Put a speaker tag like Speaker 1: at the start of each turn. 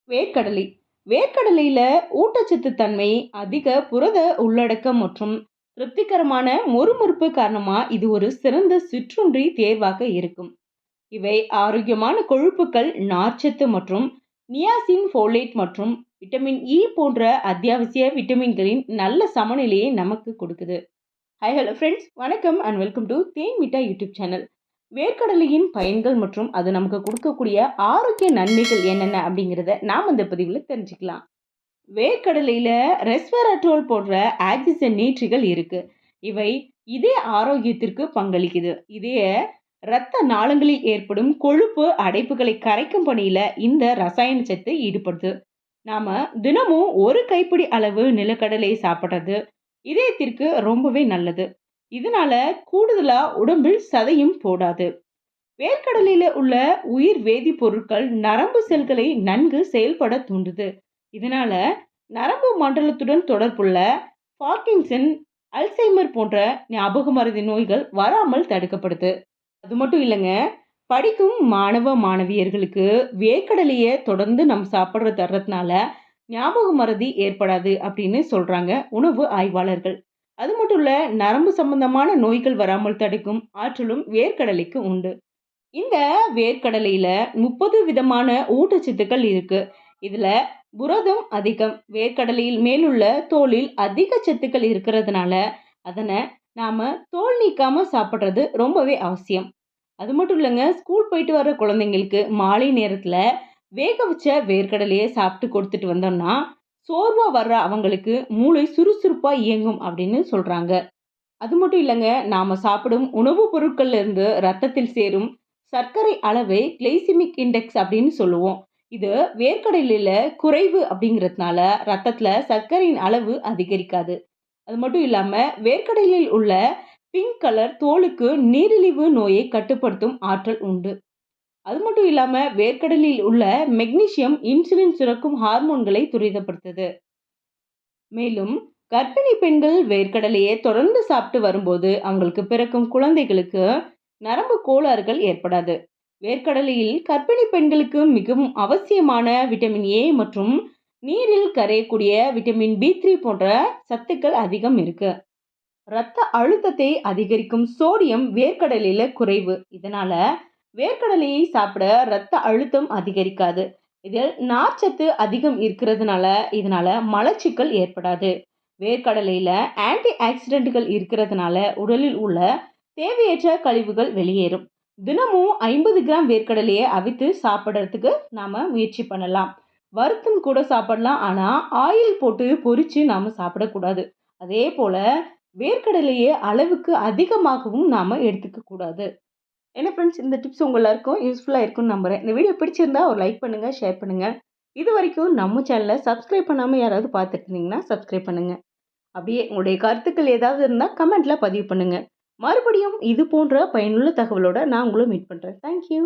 Speaker 1: வேர்க்கடலை வேர்க்கடலையில ஊட்டச்சத்து தன்மை, அதிக புரத உள்ளடக்கம் மற்றும் திருப்திகரமான மொறுமொறுப்பு காரணமா இது ஒரு சிறந்த சிற்றுண்டி தேர்வாக இருக்கும். இவை ஆரோக்கியமான கொழுப்புகள், நார்ச்சத்து மற்றும் நியாசின், ஃபோலேட் மற்றும் விட்டமின் இ போன்ற அத்தியாவசிய விட்டமின்களின் நல்ல சமநிலையை நமக்கு கொடுக்குது. ஹாய் ஹலோ ஃப்ரெண்ட்ஸ், வணக்கம் அண்ட் வெல்கம் டு தேன் மிட்டா யூடியூப் சேனல். வேர்க்கடலையின் பயன்கள் மற்றும் அது நமக்கு கொடுக்கக்கூடிய ஆரோக்கிய நன்மைகள் என்னென்ன அப்படிங்கிறத நாம் இந்த பதிவில் தெரிஞ்சுக்கலாம். வேர்க்கடலையில் ரெஸ்வெராட்ரோல் போன்ற ஆக்சிஜன் நீட்சிகள் இருக்கு. இவை இதய ஆரோக்கியத்திற்கு பங்களிக்குது. இதய இரத்த நாளங்களில் ஏற்படும் கொழுப்பு அடைப்புகளை கரைக்கும் பணியில் இந்த ரசாயன சத்து ஈடுபடுது. நாம தினமும் ஒரு கைப்பிடி அளவு நிலக்கடலை சாப்பிட்றது இதயத்திற்கு ரொம்பவே நல்லது. இதனால கூடுதலா உடம்பில் சதையும் போடாது. வேர்க்கடலையில உள்ள உயிர் வேதிப்பொருட்கள் நரம்பு செல்களை நன்கு செயல்பட தூண்டுது. இதனால நரம்பு மண்டலத்துடன் தொடர்புள்ள பார்க்கின்சன், அல்சைமர் போன்ற ஞாபக மறதி நோய்கள் வராமல் தடுக்கப்படுது. அது மட்டும் இல்லைங்க, படிக்கும் மாணவ மாணவியர்களுக்கு வேர்க்கடலையை தொடர்ந்து நம்ம சாப்பிட்ற தர்றதுனால ஞாபக மறதி ஏற்படாது அப்படின்னு சொல்றாங்க உணவு ஆய்வாளர்கள். அது மட்டும் இல்ல, நரம்பு சம்பந்தமான நோய்கள் வராமல் தடுக்கும் ஆற்றலும் வேர்க்கடலைக்கு உண்டு. இந்த வேர்க்கடலையில 30 விதமான ஊட்டச்சத்துக்கள் இருக்கு. இதுல புரதம் அதிகம். வேர்க்கடலையில் மேலுள்ள தோலில் அதிக சத்துக்கள் இருக்கிறதுனால அதனை நாம தோல் நீக்காம சாப்பிட்றது ரொம்பவே அவசியம். அது மட்டும் இல்லைங்க, ஸ்கூல் போயிட்டு வர குழந்தைங்களுக்கு மாலை நேரத்துல வேக வச்ச வேர்க்கடலையை சாப்பிட்டு கொடுத்துட்டு வந்தோம்னா சோர்வா வர்ற அவங்களுக்கு மூளை சுறுசுறுப்பா இயங்கும் அப்படின்னு சொல்றாங்க. அது மட்டும் இல்லைங்க, நாம சாப்பிடும் உணவுப் பொருட்கள்ல இருந்து ரத்தத்தில் சேரும் சர்க்கரை அளவை கிளைசிமிக் இண்டெக்ஸ் அப்படின்னு சொல்லுவோம். இது வேர்க்கடலையில குறைவு அப்படிங்கிறதுனால ரத்தத்துல சர்க்கரையின் அளவு அதிகரிக்காது. அது மட்டும் இல்லாம வேர்க்கடலையில் உள்ள பிங்க் கலர் தோலுக்கு நீரிழிவு நோயை கட்டுப்படுத்தும் ஆற்றல் உண்டு. அது மட்டும் இல்லாம வேர்க்கடலில் உள்ள மெக்னீசியம் இன்சுலின் சுரக்கும் ஹார்மோன்களை துரிதப்படுத்துது. மேலும் கர்ப்பிணி பெண்கள் வேர்க்கடலையை தொடர்ந்து சாப்பிட்டு வரும்போது அவங்களுக்கு பிறக்கும் குழந்தைகளுக்கு நரம்பு கோளாறுகள் ஏற்படாது. வேர்க்கடலையில் கர்ப்பிணி பெண்களுக்கு மிகவும் அவசியமான விட்டமின் ஏ மற்றும் நீரில் கரையக்கூடிய விட்டமின் பி3 போன்ற சத்துக்கள் அதிகம் இருக்கு. இரத்த அழுத்தத்தை அதிகரிக்கும் சோடியம் வேர்க்கடலையில குறைவு. இதனால வேர்க்கடலையை சாப்பிட இரத்த அழுத்தம் அதிகரிக்காது. இதில் நார்ச்சத்து அதிகம் இருக்கிறதுனால இதனால மலச்சிக்கல் ஏற்படாது. வேர்க்கடலையில ஆன்டி ஆக்சிடென்ட்கள் இருக்கிறதுனால உடலில் உள்ள தேவையற்ற கழிவுகள் வெளியேறும். தினமும் 50 கிராம் வேர்க்கடலையை அவித்து சாப்பிட்றதுக்கு நாம முயற்சி பண்ணலாம். வறுத்தும் கூட சாப்பிடலாம், ஆனா ஆயில் போட்டு பொரிச்சு நாம சாப்பிடக்கூடாது. அதே போல வேர்க்கடலையை அளவுக்கு அதிகமாகவும் நாம எடுத்துக்க கூடாது. என்ன ஃப்ரெண்ட்ஸ், இந்த டிப்ஸ் உங்க எல்லாருக்கும் யூஸ்ஃபுல்லாக இருக்கும்னு நம்புறேன். இந்த வீடியோ பிடிச்சிருந்தா ஒரு லைக் பண்ணுங்க, ஷேர் பண்ணுங்க. இது வரைக்கும் நம்ம சேனலை சப்ஸ்கிரைப் பண்ணாமல் யாராவது பார்த்துட்டு இருந்தீங்கன்னா சப்ஸ்கிரைப் பண்ணுங்க. அப்படியே உங்களுடைய கருத்துக்கள் ஏதாவது இருந்தால் கமெண்ட்ல பதிவு பண்ணுங்க. மறுபடியும் இது போன்ற பயனுள்ள தகவலோட நான் உங்களை மீட் பண்ணுறேன். தேங்க்யூ.